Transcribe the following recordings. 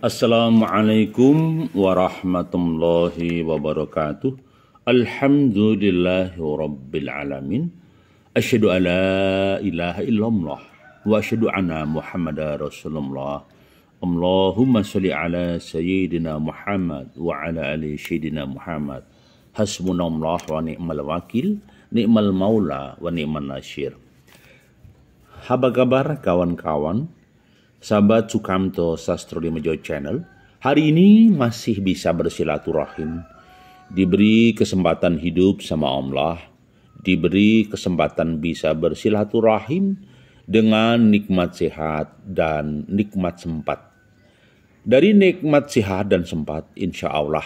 Assalamualaikum warahmatullahi wabarakatuh. Alhamdulillahi rabbil alamin. Asyhadu an la ilaha illallah wa asyhadu anna Muhammadar Rasulullah. Allahumma sholli ala sayyidina Muhammad wa ala ali sayyidina Muhammad. Hasbunallah wa ni'mal wakil, ni'mal maula wa ni'man nasyir. Apa kabar kawan-kawan? Sahabat Sukamto Sastro Dimejo Channel, hari ini masih bisa bersilaturahim, diberi kesempatan hidup sama Allah, diberi kesempatan bisa bersilaturahim dengan nikmat sehat dan nikmat sempat. Dari nikmat sehat dan sempat, insya Allah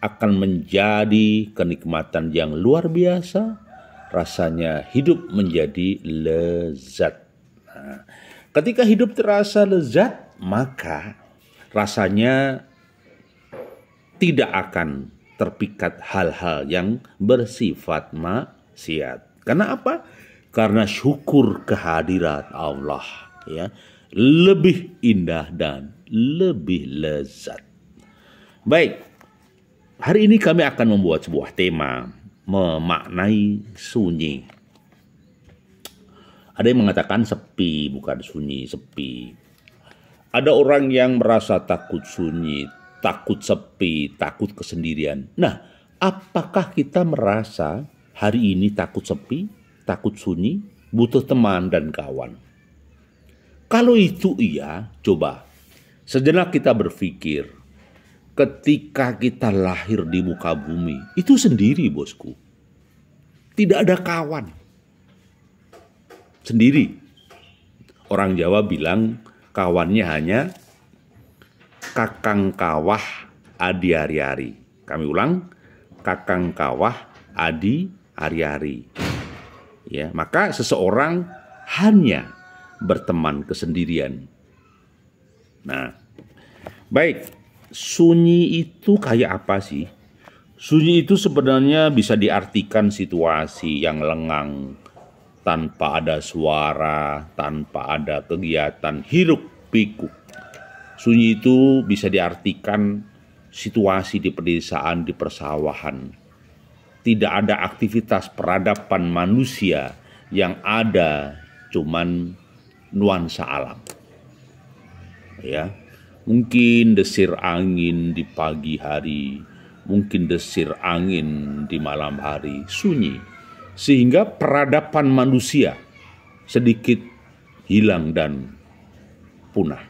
akan menjadi kenikmatan yang luar biasa, rasanya hidup menjadi lezat. Ketika hidup terasa lezat, maka rasanya tidak akan terpikat hal-hal yang bersifat maksiat. Karena apa? Karena syukur kehadirat Allah, ya, lebih indah dan lebih lezat. Baik, hari ini kami akan membuat sebuah tema memaknai sunyi. Ada yang mengatakan sepi, bukan sunyi, sepi. Ada orang yang merasa takut sunyi, takut sepi, takut kesendirian. Nah, apakah kita merasa hari ini takut sepi, takut sunyi, butuh teman dan kawan? Kalau itu iya, coba sejenak kita berpikir, ketika kita lahir di muka bumi, itu sendiri bosku. Tidak ada kawan. Sendiri. Orang Jawa bilang kawannya hanya kakang kawah adi ari-ari. Kami ulang, kakang kawah adi ari-ari. Ya, maka seseorang hanya berteman kesendirian. Nah, baik, sunyi itu kayak apa sih? Sunyi itu sebenarnya bisa diartikan situasi yang lengang, tanpa ada suara, tanpa ada kegiatan hiruk pikuk. Sunyi itu bisa diartikan situasi di pedesaan, di persawahan. Tidak ada aktivitas peradaban manusia, yang ada cuman nuansa alam. Ya, mungkin desir angin di pagi hari, mungkin desir angin di malam hari, sunyi. Sehingga peradaban manusia sedikit hilang dan punah.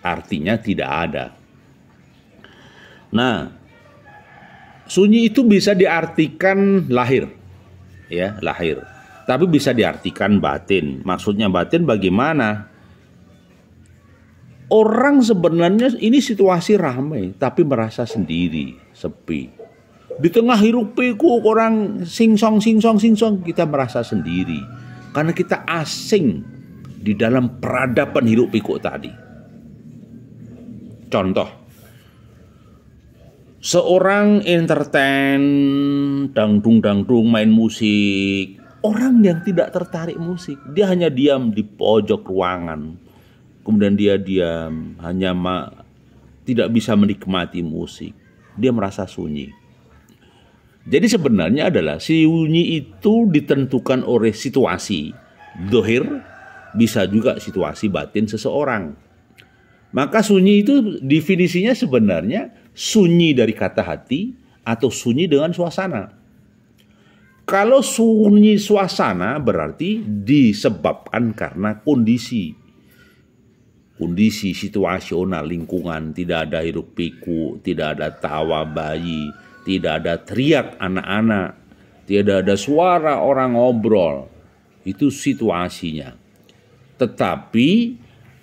Artinya tidak ada. Nah, sunyi itu bisa diartikan lahir. Ya, lahir. Tapi bisa diartikan batin. Maksudnya batin bagaimana? Orang sebenarnya ini situasi ramai, tapi merasa sendiri, sepi. Di tengah hiruk pikuk orang singsong, kita merasa sendiri. Karena kita asing di dalam peradaban hiruk pikuk tadi. Contoh, seorang entertain, dangdung, main musik. Orang yang tidak tertarik musik, dia hanya diam di pojok ruangan. Kemudian dia diam, hanya tidak bisa menikmati musik. Dia merasa sunyi. Jadi sebenarnya adalah sunyi itu ditentukan oleh situasi dohir, bisa juga situasi batin seseorang. Maka sunyi itu definisinya sebenarnya sunyi dari kata hati atau sunyi dengan suasana. Kalau sunyi suasana berarti disebabkan karena kondisi situasional lingkungan, tidak ada hiruk pikuk, tidak ada tawa bayi, tidak ada teriak anak-anak, tidak ada suara orang ngobrol. Itu situasinya. Tetapi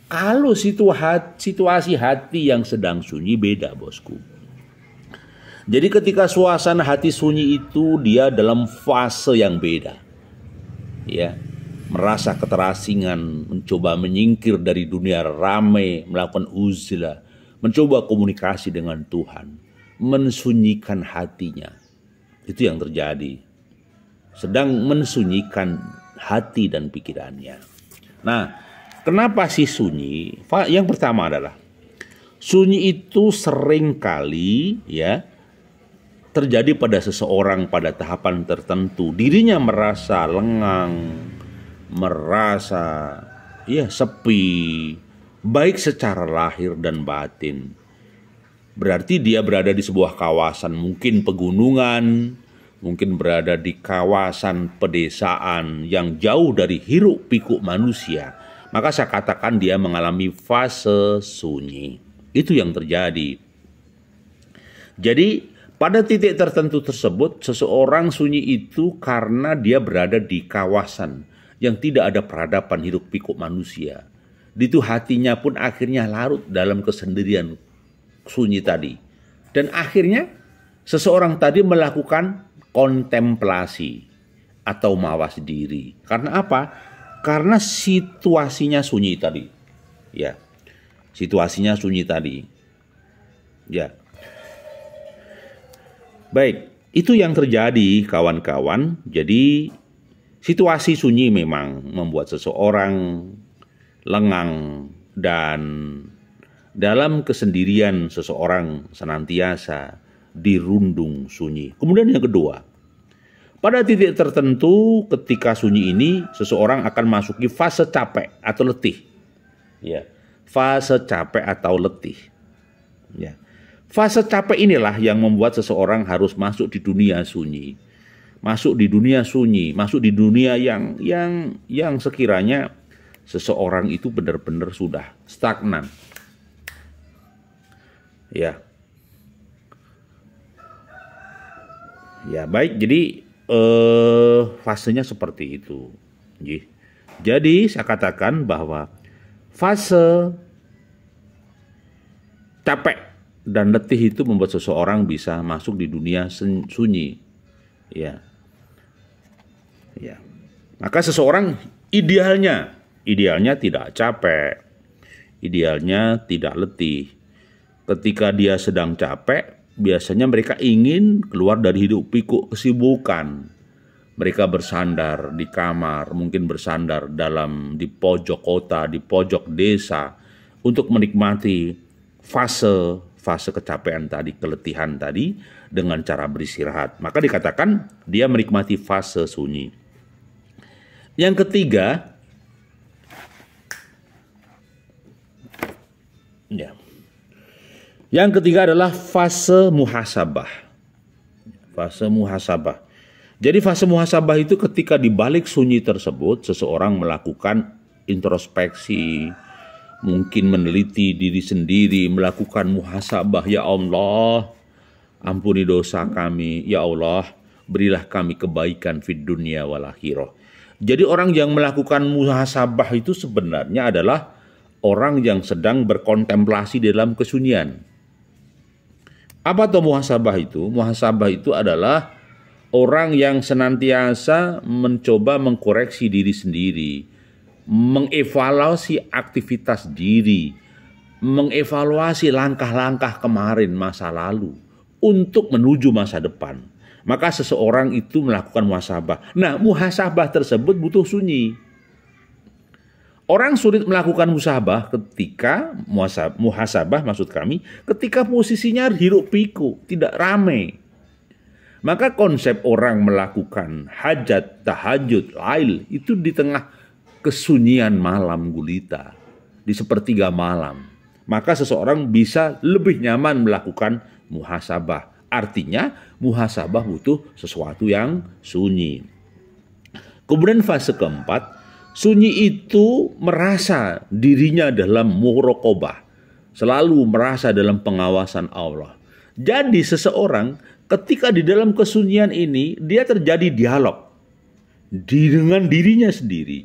kalau situasi hati yang sedang sunyi beda bosku. Jadi ketika suasana hati sunyi itu dia dalam fase yang beda. Ya, merasa keterasingan, mencoba menyingkir dari dunia ramai, melakukan uzlah, mencoba komunikasi dengan Tuhan, mensunyikan hatinya. Itu yang terjadi. Sedang mensunyikan hati dan pikirannya. Nah, kenapa sih sunyi? Yang pertama adalah Sunyi itu sering kali ya terjadi pada seseorang pada tahapan tertentu. Dirinya merasa lengang, merasa ya sepi, baik secara lahir dan batin. Berarti dia berada di sebuah kawasan, mungkin pegunungan, mungkin berada di kawasan pedesaan yang jauh dari hiruk pikuk manusia. Maka saya katakan dia mengalami fase sunyi. Itu yang terjadi. Jadi pada titik tertentu tersebut, seseorang sunyi itu karena dia berada di kawasan yang tidak ada peradaban hiruk pikuk manusia. Itu hatinya pun akhirnya larut dalam kesendirian sunyi tadi. Dan akhirnya seseorang tadi melakukan kontemplasi atau mawas diri. Karena apa? Karena situasinya sunyi tadi. Ya. Situasinya sunyi tadi. Ya. Baik, itu yang terjadi kawan-kawan. Jadi situasi sunyi memang membuat seseorang lengang dan dalam kesendirian seseorang senantiasa dirundung sunyi. Kemudian yang kedua, pada titik tertentu ketika sunyi ini seseorang akan masuki fase capek atau letih. Ya, fase capek atau letih. Ya. Fase capek inilah yang membuat seseorang harus masuk di dunia sunyi. Masuk di dunia sunyi, masuk di dunia yang sekiranya seseorang itu benar-benar sudah stagnan. Ya. Ya, baik. Jadi fasenya seperti itu. Jadi saya katakan bahwa fase capek dan letih itu membuat seseorang bisa masuk di dunia sunyi. Ya. Ya. Maka seseorang idealnya tidak capek. Idealnya tidak letih. Ketika dia sedang capek, biasanya mereka ingin keluar dari hidup pikuk kesibukan. Mereka bersandar di kamar, mungkin bersandar di pojok kota, di pojok desa untuk menikmati fase kecapean tadi, keletihan tadi dengan cara beristirahat. Maka dikatakan dia menikmati fase sunyi. Yang ketiga, ya. Yang ketiga adalah fase muhasabah. Fase muhasabah. Jadi fase muhasabah itu ketika di balik sunyi tersebut seseorang melakukan introspeksi, mungkin meneliti diri sendiri, melakukan muhasabah. Ya Allah, ampuni dosa kami. Ya Allah, berilah kami kebaikan fid dunya wal akhirah. Jadi orang yang melakukan muhasabah itu sebenarnya adalah orang yang sedang berkontemplasi dalam kesunyian. Apa itu muhasabah itu? Muhasabah itu adalah orang yang senantiasa mencoba mengkoreksi diri sendiri, mengevaluasi aktivitas diri, mengevaluasi langkah-langkah kemarin masa lalu untuk menuju masa depan. Maka seseorang itu melakukan muhasabah. Nah, muhasabah tersebut butuh sunyi. Orang sulit melakukan muhasabah maksud kami, ketika posisinya hiruk pikuk, tidak ramai. Maka konsep orang melakukan hajat, tahajud, lail itu di tengah kesunyian malam gulita, di sepertiga malam. Maka seseorang bisa lebih nyaman melakukan muhasabah. Artinya muhasabah butuh sesuatu yang sunyi. Kemudian fase keempat, sunyi itu merasa dirinya dalam muraqabah, selalu merasa dalam pengawasan Allah. Jadi seseorang ketika di dalam kesunyian ini dia terjadi dialog dengan dirinya sendiri.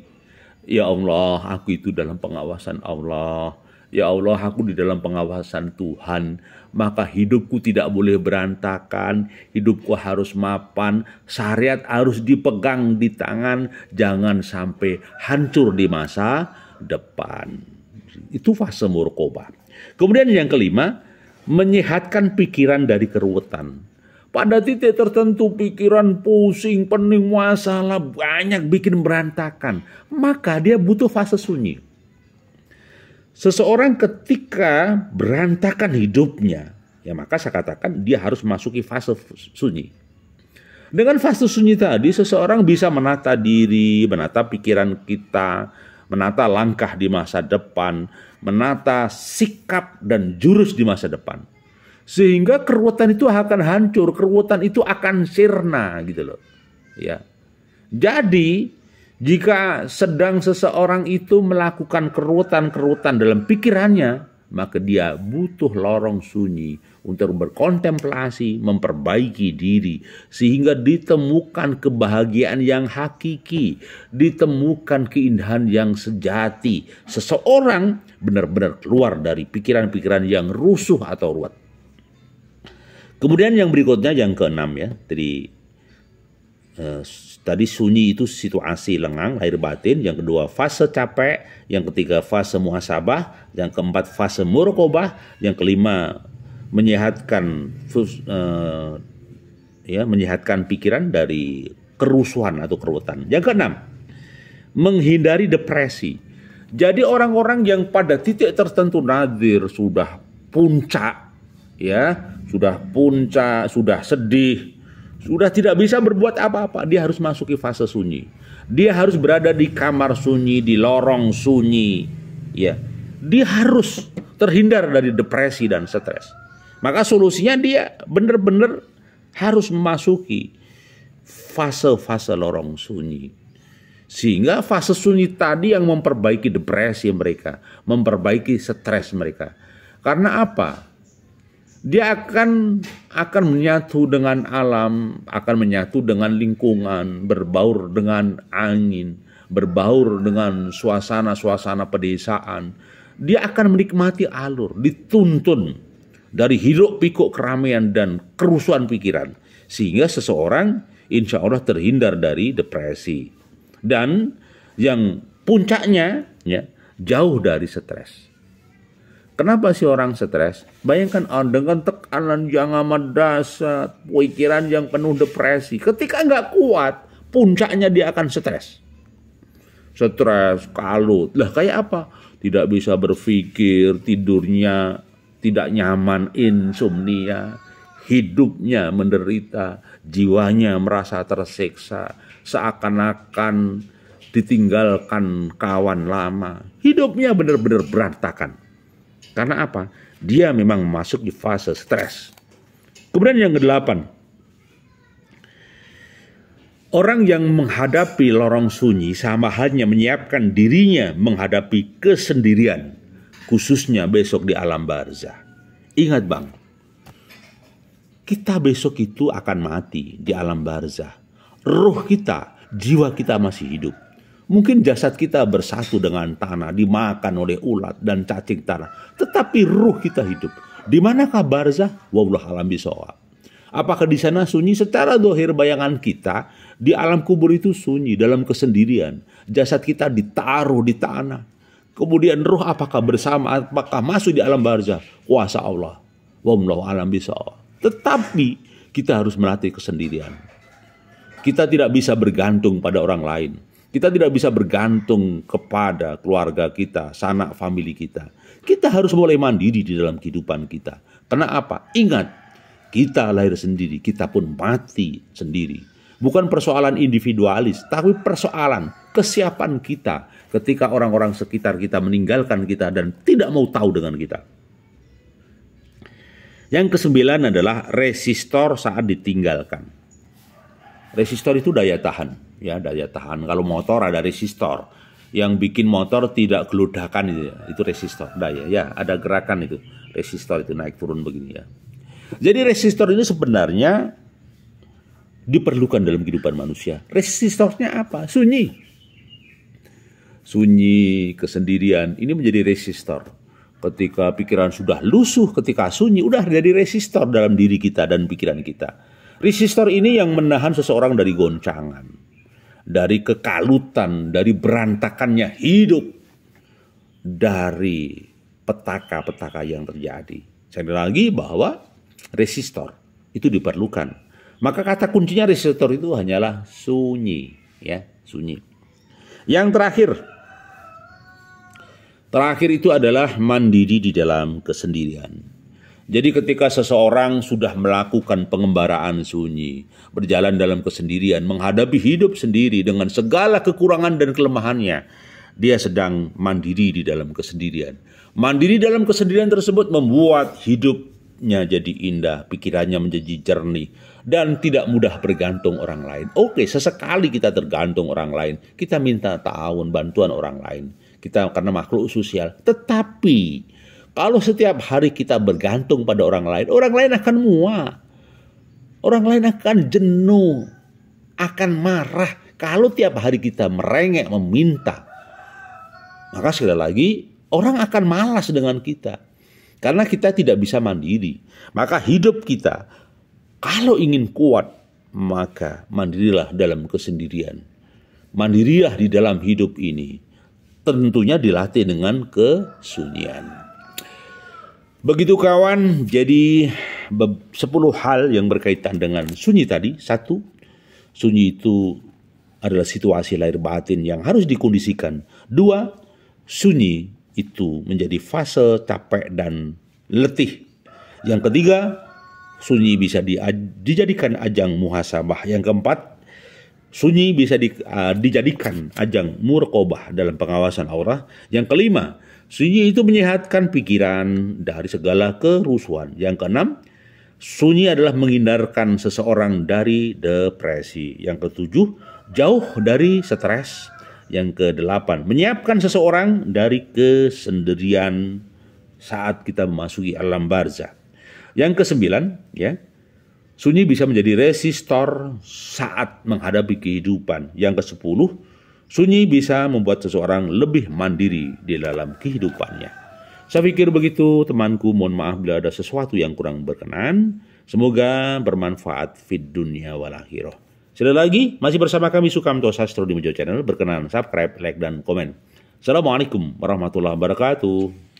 Ya Allah, aku itu dalam pengawasan Allah. Ya Allah, aku di dalam pengawasan Tuhan. Maka hidupku tidak boleh berantakan. Hidupku harus mapan. Syariat harus dipegang di tangan. Jangan sampai hancur di masa depan. Itu fase muraqabah. Kemudian yang kelima, menyehatkan pikiran dari keruwetan. Pada titik tertentu pikiran pusing, pening, masalah banyak bikin berantakan. Maka dia butuh fase sunyi. Seseorang ketika berantakan hidupnya, ya maka saya katakan dia harus masuki fase sunyi. Dengan fase sunyi tadi, seseorang bisa menata diri, menata pikiran kita, menata langkah di masa depan, menata sikap dan jurus di masa depan. Sehingga keruwetan itu akan hancur, keruwetan itu akan sirna gitu loh. Ya. Jadi, jika sedang seseorang itu melakukan keruwetan-keruwetan dalam pikirannya, maka dia butuh lorong sunyi untuk berkontemplasi, memperbaiki diri, sehingga ditemukan kebahagiaan yang hakiki, ditemukan keindahan yang sejati. Seseorang benar-benar keluar dari pikiran-pikiran yang rusuh atau ruwet. Kemudian yang berikutnya, yang keenam ya, tadi sunyi itu situasi lengang, lahir batin. Yang kedua fase capek. Yang ketiga fase muhasabah. Yang keempat fase muraqabah. Yang kelima menyehatkan pikiran dari kerusuhan atau keruwetan. Yang keenam, menghindari depresi. Jadi orang-orang yang pada titik tertentu nadir sudah puncak, ya, sudah sedih, sudah tidak bisa berbuat apa-apa, dia harus masuki fase sunyi. Dia harus berada di kamar sunyi, di lorong sunyi, ya. Dia harus terhindar dari depresi dan stres. Maka solusinya dia benar-benar harus memasuki fase-fase lorong sunyi. Sehingga fase sunyi tadi yang memperbaiki depresi mereka, memperbaiki stres mereka. Karena apa? Dia akan menyatu dengan alam, akan menyatu dengan lingkungan, berbaur dengan angin, berbaur dengan suasana-suasana pedesaan. Dia akan menikmati alur, dituntun dari hiruk pikuk keramaian dan kerusuhan pikiran. Sehingga seseorang insya Allah terhindar dari depresi. Dan yang puncaknya ya, jauh dari stres. Kenapa sih orang stres? Bayangkan dengan tekanan yang amat dahsyat, pikiran yang penuh depresi. Ketika nggak kuat, puncaknya dia akan stres. Stres, kalut. Lah kayak apa? Tidak bisa berpikir, tidurnya tidak nyaman, insomnia. Hidupnya menderita, jiwanya merasa tersiksa. Seakan-akan ditinggalkan kawan lama. Hidupnya benar-benar berantakan. Karena apa? Dia memang masuk di fase stres. Kemudian yang kedelapan, orang yang menghadapi lorong sunyi sama halnya menyiapkan dirinya menghadapi kesendirian, khususnya besok di alam barzah. Ingat bang, kita besok itu akan mati di alam barzah. Ruh kita, jiwa kita masih hidup. Mungkin jasad kita bersatu dengan tanah, dimakan oleh ulat dan cacing tanah. Tetapi ruh kita hidup. Di manakah barzah? Wallahu a'lam bishawab. Apakah di sana sunyi? Secara zahir bayangan kita, di alam kubur itu sunyi, dalam kesendirian. Jasad kita ditaruh di tanah. Kemudian ruh apakah bersama, apakah masuk di alam barzah? Kuasa Allah. Wallahu a'lam bishawab. Tetapi kita harus melatih kesendirian. Kita tidak bisa bergantung pada orang lain. Kita tidak bisa bergantung kepada keluarga kita, sanak famili kita. Kita harus mulai mandiri di dalam kehidupan kita. Karena apa? Ingat, kita lahir sendiri, kita pun mati sendiri. Bukan persoalan individualis, tapi persoalan kesiapan kita ketika orang-orang sekitar kita meninggalkan kita dan tidak mau tahu dengan kita. Yang kesembilan adalah resistor saat ditinggalkan. Resistor itu daya tahan, ya, daya tahan. Kalau motor ada resistor, yang bikin motor tidak geludakan itu resistor daya, ya, ada gerakan itu. Resistor itu naik turun begini ya. Jadi resistor ini sebenarnya diperlukan dalam kehidupan manusia. Resistornya apa? Sunyi. Sunyi, kesendirian, ini menjadi resistor. Ketika pikiran sudah lusuh, ketika sunyi, udah jadi resistor dalam diri kita dan pikiran kita. Resistor ini yang menahan seseorang dari goncangan, dari kekalutan, dari berantakannya hidup, dari petaka-petaka yang terjadi. Sekali lagi bahwa resistor itu diperlukan. Maka kata kuncinya resistor itu hanyalah sunyi, ya, sunyi. Yang terakhir, Terakhir itu adalah mandiri di dalam kesendirian. Jadi ketika seseorang sudah melakukan pengembaraan sunyi, berjalan dalam kesendirian, menghadapi hidup sendiri dengan segala kekurangan dan kelemahannya, dia sedang mandiri di dalam kesendirian. Mandiri dalam kesendirian tersebut membuat hidupnya jadi indah, pikirannya menjadi jernih, dan tidak mudah bergantung orang lain. Oke, sesekali kita tergantung orang lain, kita minta ta'awun, bantuan orang lain. Kita karena makhluk sosial, tetapi kalau setiap hari kita bergantung pada orang lain akan muak. Orang lain akan jenuh, akan marah kalau tiap hari kita merengek meminta. Maka sekali lagi, orang akan malas dengan kita. Karena kita tidak bisa mandiri. Maka hidup kita, kalau ingin kuat, maka mandirilah dalam kesendirian. Mandirilah di dalam hidup ini. Tentunya dilatih dengan kesunyian. Begitu kawan, jadi 10 hal yang berkaitan dengan sunyi tadi. 1, sunyi itu adalah situasi lahir batin yang harus dikondisikan. 2, sunyi itu menjadi fase capek dan letih. Yang ketiga, sunyi bisa dijadikan ajang muhasabah. Yang keempat, sunyi bisa dijadikan ajang muraqabah dalam pengawasan aura. Yang kelima, sunyi itu menyehatkan pikiran dari segala kerusuhan. Yang keenam, sunyi adalah menghindarkan seseorang dari depresi. Yang ketujuh, jauh dari stres. Yang kedelapan, menyiapkan seseorang dari kesendirian saat kita memasuki alam barzah. Yang kesembilan, sunyi bisa menjadi resistor saat menghadapi kehidupan. Yang kesepuluh, sunyi bisa membuat seseorang lebih mandiri di dalam kehidupannya. Saya pikir begitu temanku, mohon maaf bila ada sesuatu yang kurang berkenan. Semoga bermanfaat fid dunya wal akhirah. Sekali lagi, masih bersama kami Sukamto Sastro di Mojo Channel. Berkenan subscribe, like, dan komen. Assalamualaikum warahmatullahi wabarakatuh.